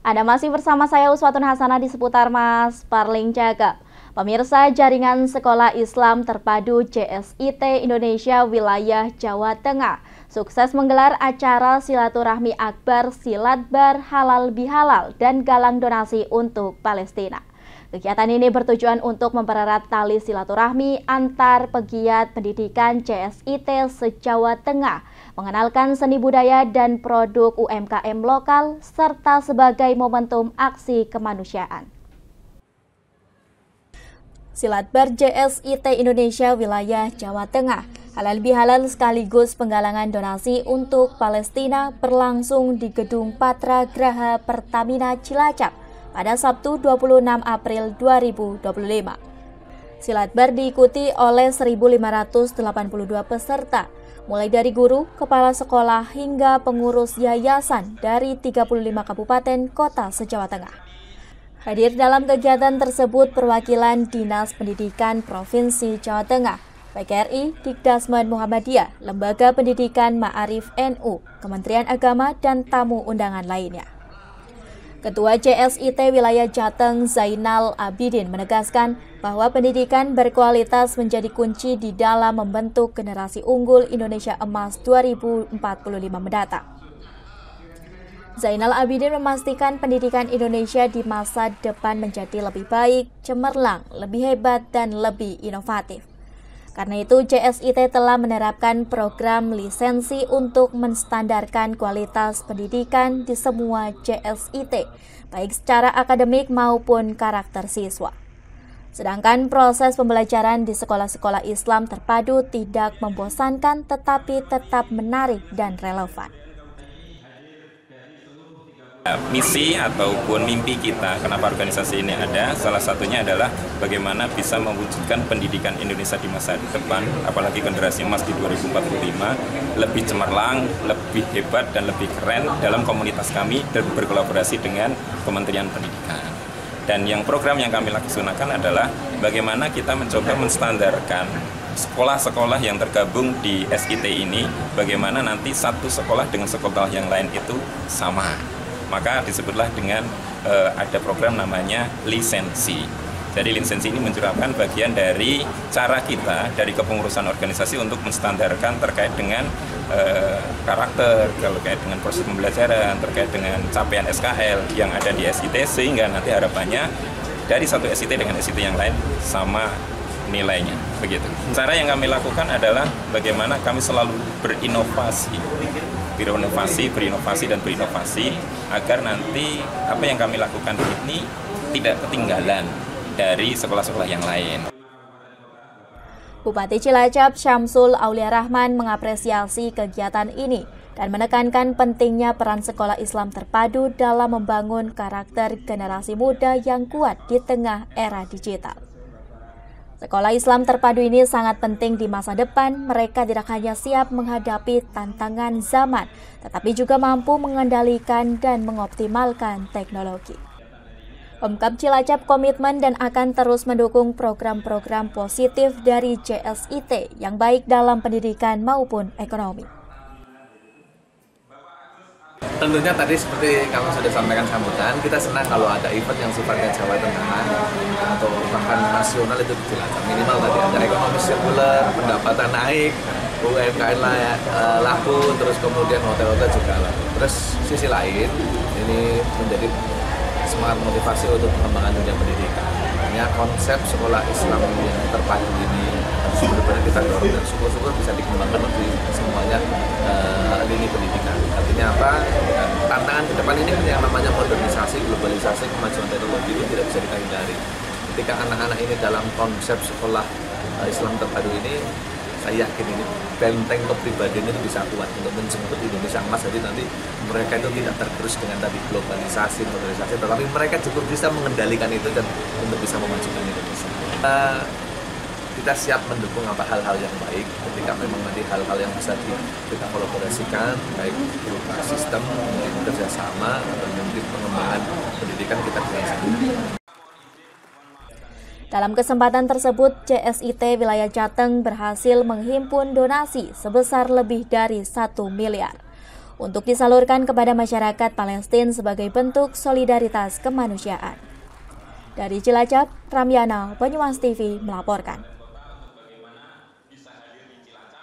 Anda masih bersama saya Uswatun Hasanah di seputar Mas Parling Cakep. Pemirsa, jaringan sekolah Islam terpadu JSIT Indonesia wilayah Jawa Tengah sukses menggelar acara silaturahmi akbar Silatbar Halal Bihalal dan galang donasi untuk Palestina. Kegiatan ini bertujuan untuk mempererat tali silaturahmi antar pegiat pendidikan JSIT se-Jawa Tengah, mengenalkan seni budaya dan produk UMKM lokal, serta sebagai momentum aksi kemanusiaan. Silatbar JSIT Indonesia wilayah Jawa Tengah halal bihalal sekaligus penggalangan donasi untuk Palestina berlangsung di Gedung Patra Graha Pertamina Cilacap pada Sabtu 26 April 2025. Silatbar diikuti oleh 1.582 peserta, mulai dari guru, kepala sekolah, hingga pengurus yayasan dari 35 kabupaten kota se-Jawa Tengah. Hadir dalam kegiatan tersebut perwakilan Dinas Pendidikan Provinsi Jawa Tengah, PGRI, Dikdasmen Muhammadiyah, Lembaga Pendidikan Ma'arif NU, Kementerian Agama, dan tamu undangan lainnya. Ketua JSIT Wilayah Jateng Zainal Abidin menegaskan bahwa pendidikan berkualitas menjadi kunci di dalam membentuk generasi unggul Indonesia Emas 2045 mendatang. Zainal Abidin memastikan pendidikan Indonesia di masa depan menjadi lebih baik, cemerlang, lebih hebat, dan lebih inovatif. Karena itu, JSIT telah menerapkan program lisensi untuk menstandarkan kualitas pendidikan di semua JSIT, baik secara akademik maupun karakter siswa. Sedangkan proses pembelajaran di sekolah-sekolah Islam terpadu tidak membosankan tetapi tetap menarik dan relevan. Misi ataupun mimpi kita, kenapa organisasi ini ada, salah satunya adalah bagaimana bisa mewujudkan pendidikan Indonesia di masa depan, apalagi generasi emas di 2045, lebih cemerlang, lebih hebat, dan lebih keren dalam komunitas kami dan berkolaborasi dengan Kementerian Pendidikan. Dan yang program yang kami laksanakan adalah bagaimana kita mencoba menstandarkan sekolah-sekolah yang tergabung di SIT ini, bagaimana nanti satu sekolah dengan sekolah yang lain itu sama. Maka disebutlah dengan ada program namanya lisensi. Jadi lisensi ini mencurahkan bagian dari cara kita dari kepengurusan organisasi untuk menstandarkan terkait dengan karakter, terkait dengan proses pembelajaran, terkait dengan capaian SKL yang ada di SIT, sehingga nanti harapannya dari satu SIT dengan SIT yang lain sama nilainya, begitu. Cara yang kami lakukan adalah bagaimana kami selalu berinovasi, berinovasi agar nanti apa yang kami lakukan ini tidak ketinggalan dari sekolah-sekolah yang lain. Bupati Cilacap Syamsul Aulia Rahman mengapresiasi kegiatan ini dan menekankan pentingnya peran sekolah Islam terpadu dalam membangun karakter generasi muda yang kuat di tengah era digital. Sekolah Islam terpadu ini sangat penting di masa depan. Mereka tidak hanya siap menghadapi tantangan zaman, tetapi juga mampu mengendalikan dan mengoptimalkan teknologi. Pemkab Cilacap komitmen dan akan terus mendukung program-program positif dari JSIT yang baik dalam pendidikan maupun ekonomi. Tentunya tadi seperti kamu sudah sampaikan sambutan, kita senang kalau ada event yang sifatnya Jawa Tengah atau bahkan nasional itu di Cilacap. Minimal tadi ada ekonomi sirkuler, pendapatan naik, UMKM laku, terus kemudian hotel-hotel juga laku. Terus sisi lain, ini menjadi semangat motivasi untuk pengembangan dunia pendidikan. Makanya konsep sekolah Islam yang terpadu ini benar-benar kita dorong dan syukur-syukur bisa dikembangkan lebih semuanya lini pendidikan. Artinya apa? Tantangan ke depan ini kan yang namanya modernisasi, globalisasi, kemajuan teknologi itu tidak bisa kita hindari. Ketika anak-anak ini dalam konsep sekolah Islam terpadu ini, saya yakin ini benteng kepribadian itu bisa kuat untuk menjemput Indonesia emas. Jadi nanti mereka itu tidak tergerus dengan tadi globalisasi, modernisasi, tetapi mereka cukup bisa mengendalikan itu dan untuk bisa memajukan Indonesia. Kita siap mendukung hal-hal yang baik ketika memang nanti hal-hal yang bisa kita kolaborasikan, baik berupa sistem, kerjasama, atau mungkin pengembangan pendidikan kita bisa. Dalam kesempatan tersebut, JSIT Wilayah Jateng berhasil menghimpun donasi sebesar lebih dari 1 miliar. untuk disalurkan kepada masyarakat Palestina sebagai bentuk solidaritas kemanusiaan. Dari Cilacap, Ramyana, Banyumas TV melaporkan.